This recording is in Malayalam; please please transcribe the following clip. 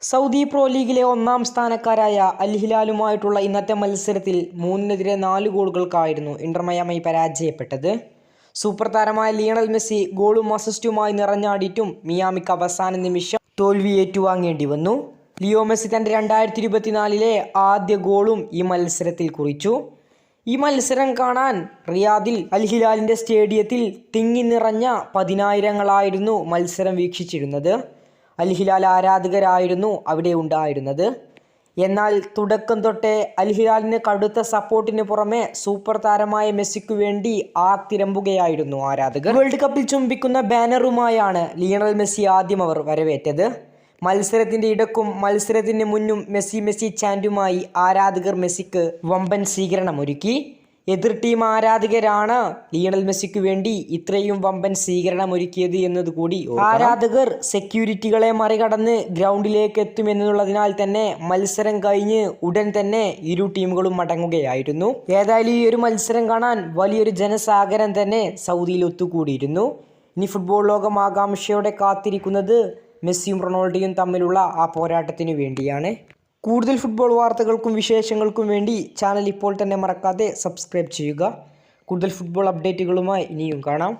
സൗദി പ്രോ ലീഗിലെ ഒന്നാം സ്ഥാനക്കാരായ അൽ ഹിലാലുമായിട്ടുള്ള ഇന്നത്തെ മത്സരത്തിൽ 3-നെതിരെ 4 ഗോളുകൾക്കായിരുന്നു ഇന്റർ മയാമി പരാജയപ്പെട്ടത്. സൂപ്പർ താരമായ ലിയണൽ മെസ്സി ഗോളും അസിസ്റ്റുമായി നിറഞ്ഞാടിയിട്ടും മിയാമിക്ക് അവസാന നിമിഷം തോൽവി ഏറ്റുവാങ്ങേണ്ടി വന്നു. ലിയോ മെസ്സി തൻ്റെ 2024-ലെ ആദ്യ ഗോളും ഈ മത്സരത്തിൽ കുറിച്ചു. ഈ മത്സരം കാണാൻ റിയാദിൽ അൽ ഹിലാലിൻ്റെ സ്റ്റേഡിയത്തിൽ തിങ്ങി നിറഞ്ഞ പതിനായിരങ്ങളായിരുന്നു മത്സരം വീക്ഷിച്ചിരുന്നത്. അൽ ഹിലാൽ ആരാധകരായിരുന്നു അവിടെ ഉണ്ടായിരുന്നത്. എന്നാൽ തുടക്കം തൊട്ടേ അൽ ഹിലാലിന് കടുത്ത സപ്പോർട്ടിന് പുറമെ സൂപ്പർ താരമായ മെസ്സിക്കു വേണ്ടി ആർത്തിരമ്പുകയായിരുന്നു ആരാധകർ. വേൾഡ് കപ്പിൽ ചുംബിക്കുന്ന ബാനറുമായാണ് ലിയണൽ മെസ്സി ആദ്യം അവർ വരവേറ്റത്. മത്സരത്തിൻ്റെ ഇടക്കും മത്സരത്തിന് മുന്നും മെസ്സി ചാൻറ്റുമായി ആരാധകർ മെസ്സിക്ക് വമ്പൻ സ്വീകരണമൊരുക്കി. എതിർ ടീം ആരാധകരാണ് ലിയണൽ മെസ്സിക്ക് വേണ്ടി ഇത്രയും വമ്പൻ സ്വീകരണമൊരുക്കിയത് എന്നതുകൂടി ആരാധകർ സെക്യൂരിറ്റികളെ മറികടന്ന് ഗ്രൗണ്ടിലേക്ക് എത്തുമെന്നുള്ളതിനാൽ തന്നെ മത്സരം കഴിഞ്ഞ് ഉടൻ തന്നെ ഇരു ടീമുകളും മടങ്ങുകയായിരുന്നു. ഏതായാലും ഈ ഒരു മത്സരം കാണാൻ വലിയൊരു ജനസാഗരം തന്നെ സൗദിയിൽ ഒത്തുകൂടിയിരുന്നു. ഇനി ഫുട്ബോൾ ലോകം ആകാംക്ഷയോടെ കാത്തിരിക്കുന്നത് മെസ്സിയും റൊണാൾഡോയും തമ്മിലുള്ള ആ പോരാട്ടത്തിനു വേണ്ടിയാണ്. കൂടുതൽ ഫുട്ബോൾ വാർത്തകൾക്കും വിശേഷങ്ങൾക്കും വേണ്ടി ചാനൽ ഇപ്പോൾ തന്നെ മറക്കാതെ സബ്സ്ക്രൈബ് ചെയ്യുക. കൂടുതൽ ഫുട്ബോൾ അപ്ഡേറ്റുകളുമായി ഇനിയും കാണാം.